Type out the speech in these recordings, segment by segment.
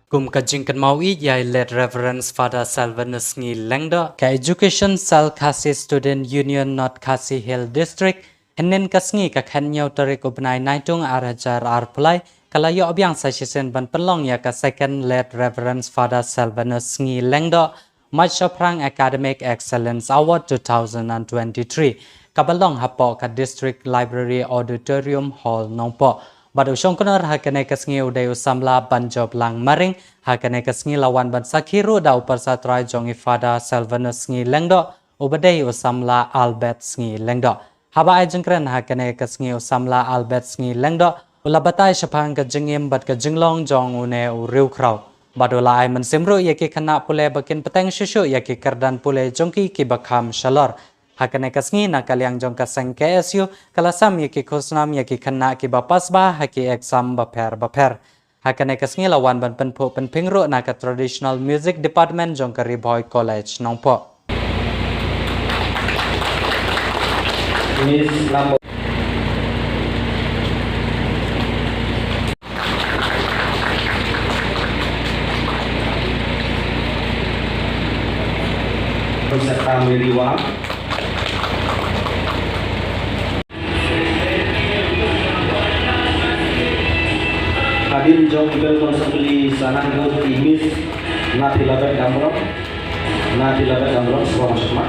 Kum kajingkan maui yai led Reverend Father Salvanus ngi lengdo ka Education Sal Khasi Student Union North Khasi Hill District henin kasngi ka khanyaw tarik ubnai naitung arajar arpulai kalayo obyang session ban pelong ya ka second led Reverend Father Salvanus ngi lengdo Machaprang Academic Excellence Award 2023 kabalong hapo ka District Library Auditorium Hall nongpo Badu syongkonar hakane kasngi uday usamla banjob lang maring hakane kasngi lawan ban sakhiru da uparsatrai jongi Father Salvanus ngi lengdo ubaday usamla Albert ngi lengdo haba ay jengkren hakane kasngi usamla Albert ngi lengdo ulabatay syapang ka jengim bat ka jenglong jong une uriu kraw badu la ay mensimru yaki kana pule bakin peteng syusyu yaki kerdan pule jongki ki bakham shalor Hakane kasngi na kaliang jong kaseng KSU kalasam yaki khosnam yaki khanna ki bapasba haki exam baper. Hakane kasngi lawan ban penpo penpingru na ka traditional music department jong ka Riboy College nongpo. Peserta meriwah Hadir jong ibel konsepli sanang go timis na tilabat gamrok sama.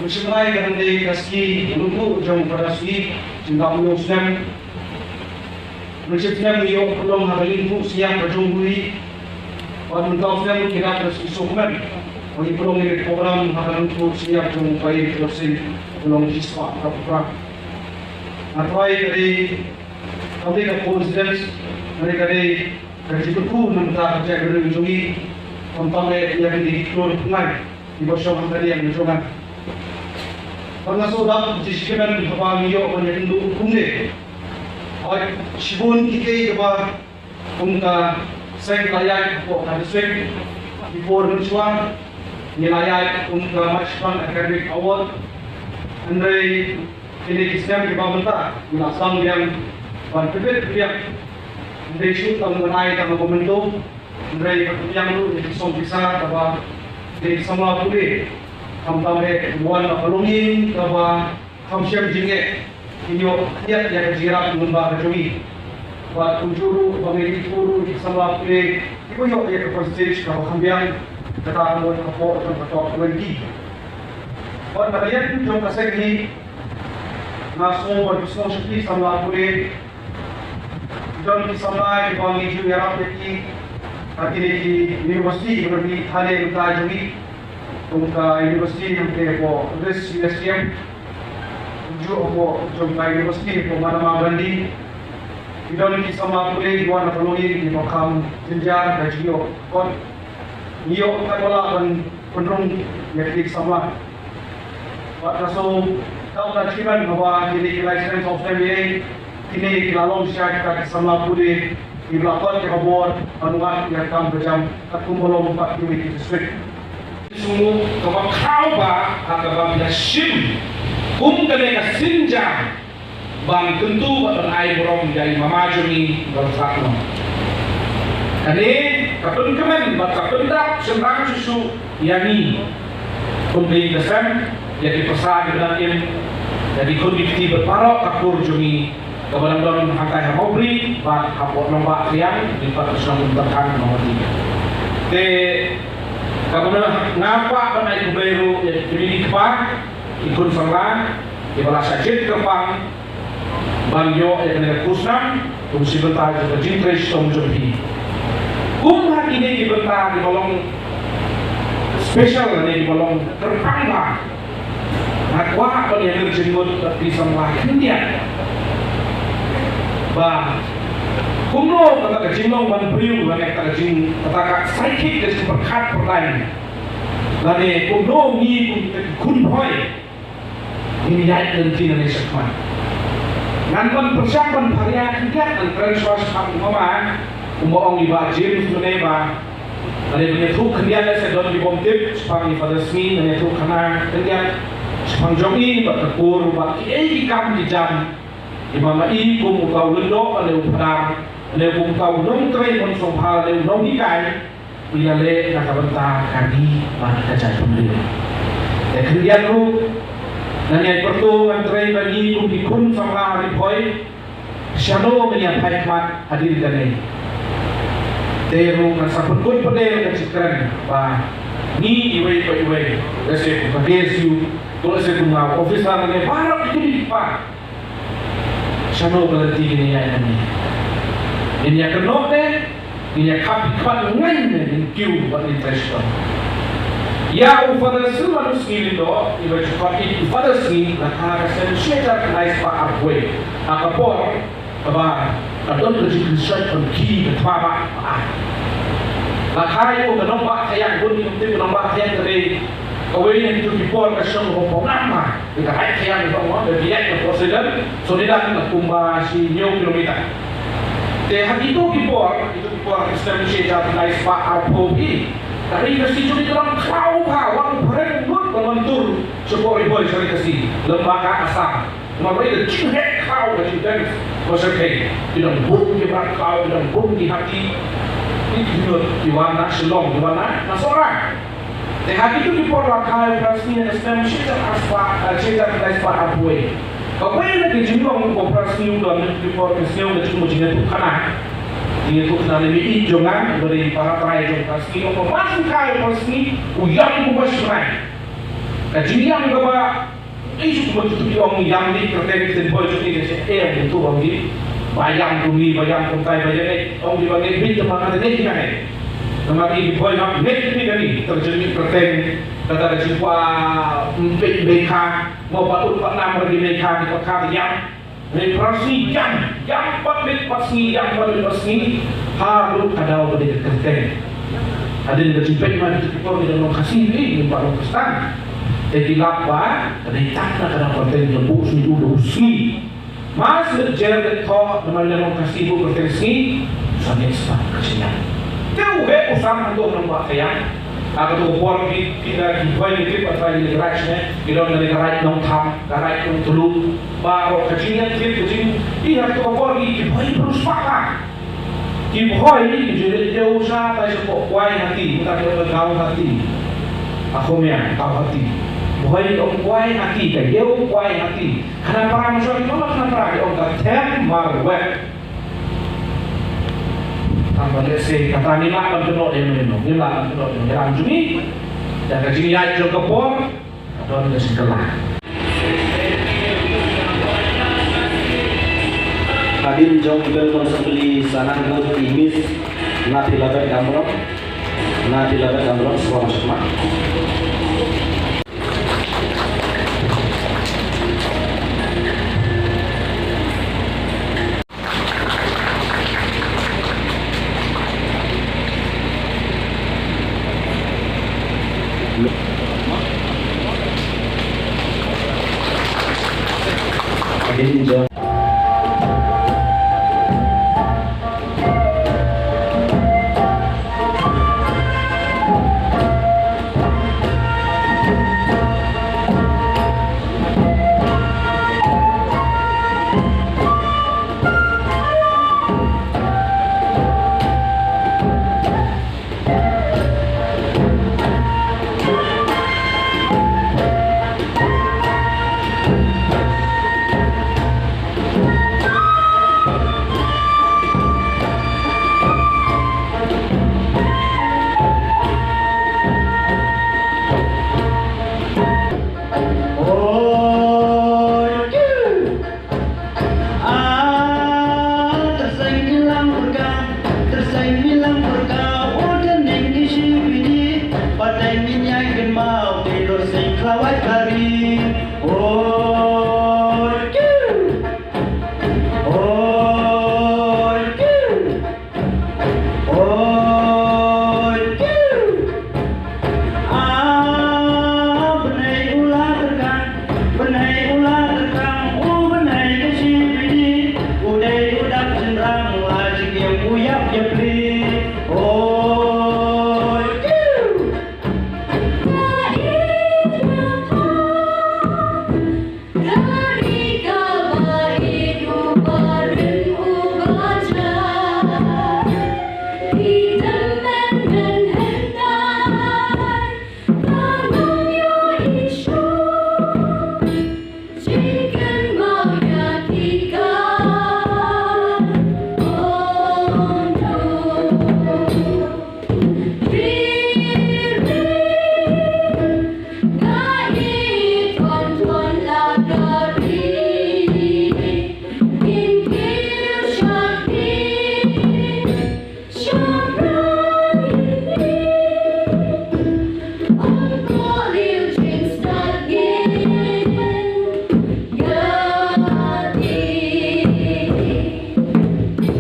Berseberai kerana kaski untuk jom perasmi cinta muslim. Muslim yo belum hari itu siang berjumpa. Wan muslim kira terus isuman. Wani belum ini program hari itu siang jumpa terusin belum siswa apa. Atwai dari Ketika Presiden mereka di kerjikutu nampak kerja berujungi kontak yang diikut pungai di bawah tadi yang dijongan. Karena sudah disediakan di bawah mio menjadi hukumnya. Ay sibun kita coba unta seng layak untuk ada seng di forum suan nilai unta Machaprang Academic Award. Andai ini kisah di bawah mentah bilasang yang Pagkabit biyak dari shoot ang manay ang komento dari yang lu di sompisa kaba dari sama puli kamtame buwan na palungin kaba kamsyam jinge inyo tiyak ya kajirap ngumba kajumi wa kunjuru pamili puru di sama puli ipo yo ya stage kaba kambiang kata mo kapo at katok wengi wa nakaliyan yung kasay ni naso wa gusto siya sama puli John Kisamai di bawah itu yang rapi di universiti berarti hal yang kita jadi untuk universiti yang terpo terus USM juga untuk universiti pemana Gandhi John Kisamai boleh di mana peloni di makam jenjar dan juga kon nio katola penrung yang Kisamai waktu so tahu kajian bahwa di license of MBA Kini kilalong siya kakasama puli iblakot ke kabor anuan yang kam berjam kakumbolong 4 unit district. Semua kabang kau ba kabang yasim kene kasinja bang tentu ay borong dari mamajuni bersakno. Kani kapun kemen bat kapendak semrang susu yani kumpi kesan jadi pesan dengan jadi kondisi berparok kapur jumi Kebetulan angkai hamobri, bak kapok nombak siang di persoalan berkan nomor 3. Kebetulan ngapa pernah ibu ya jadi kepang, ikut serang, ibarat sakit kepang, banjo yang kena kusnam, fungsi bentar juga jintres tomjobi. Hari ini di bentar di bolong spesial di bolong terpangga. Nakwa apa yang terjenggot di semua India. Bah, kumno kata kecilong ban priu ban kata kecil kata psychic dari berkat perlain. Lani kumno ni kun boy ini ya nanti nanti sekman. Ngan persiapan karya tidak dan transwas kamu mama umong ibajir sunai ba. Lani menyatu kendian sedon di bomtip sepangi pada sini menyatu karena kendian sepanjang bertekur bagi kam di jam Imam Ibu utaw lendo pada upadang le bung kau nong tre mon song ha le nong ikai bila le nak benta kadi ban kacai pembeli. Kemudian lu nanya perlu antara bagi kumikun sama hari boy, siapa yang hikmat hadir dari teru masa pun pada kecikran, bah ni iway, kasi pagkesiu, kalau saya kumau office lang ni parang itu di pa, siapa berarti ini yang ini yang kenop ini yang kapikat ngan ini kiu buat interest. Ya, ufada semua nuski itu, ibu cakap itu ufada sini, nak kasi syaitan kenais pak arway, akapor, apa, kadang kerja research on key betapa, lakai itu menompak sayang pun itu menompak sayang dari kawin yang itu dipor kasi ngomong nama, kita hai sayang itu ngomong dari dia yang presiden, so dia nak kumba si nyo kilometer. Teh itu dipor sistem syaitan kenais pak arway. Tapi kasi juli dalam kau wang berenggut menentur sebuah ribu dari kasi lembaga asal. Mereka itu cihek kau kasi dan masyarakat tidak bung di berat kau tidak bung di hati itu di mana selong di mana nasorang. Di hati itu diporlah kau prasni sistem syaitan abuai. Kau yang dijumpa prasni udah dipor prasni udah cuma jadi tu kanan. Ini tu kena lebih ijongan dari para terakhir pasti orang masuk kaya pasti uyang kubas serai. Kajian yang kaba isu betul orang yang di kerja di tempat itu ni betul orang di bayang tumi bayang kontai bayang ni orang di bagian bid mana ada ni kan? Nama di bayang net ni kan ni terjadi kerja kata berjumpa BK mau patut pak nama di BK di pakar yang Represi yang patut pasti harus ada pada kerja. Ada yang berjumpa mana itu kita tidak kasih ini Pak Lokestan. Jadi lapa ada tak nak ada konten yang buku sini dulu sini. Mas berjalan kau namanya lokasi buku konten sini sangat sebab kesian. Tahu usaha untuk nampak sayang. Aku tu buat kita buat ini pasal ini garage ni, kita nak garage nong tham, garage nong tulu, baru kecilnya kecil, ini aku tu buat ini buat terus pakai, ini buat ini jadi jauh sah, tapi sepok kuai hati, kita kena kau hati, aku mian kau hati, buat ini orang kuai hati, kita jauh kuai hati, karena para manusia itu macam para orang tertem marwet. Tanpa lese kata ni lah kan kenal dia minum, ni lah kan kenal dia orang jumi, dan kaji ni aja kepor, dan dia sekelah. Hadir jauh bel konsepli sanang gut imis na tilagat gambrong semua masuk mak. Hadir jauh. Oh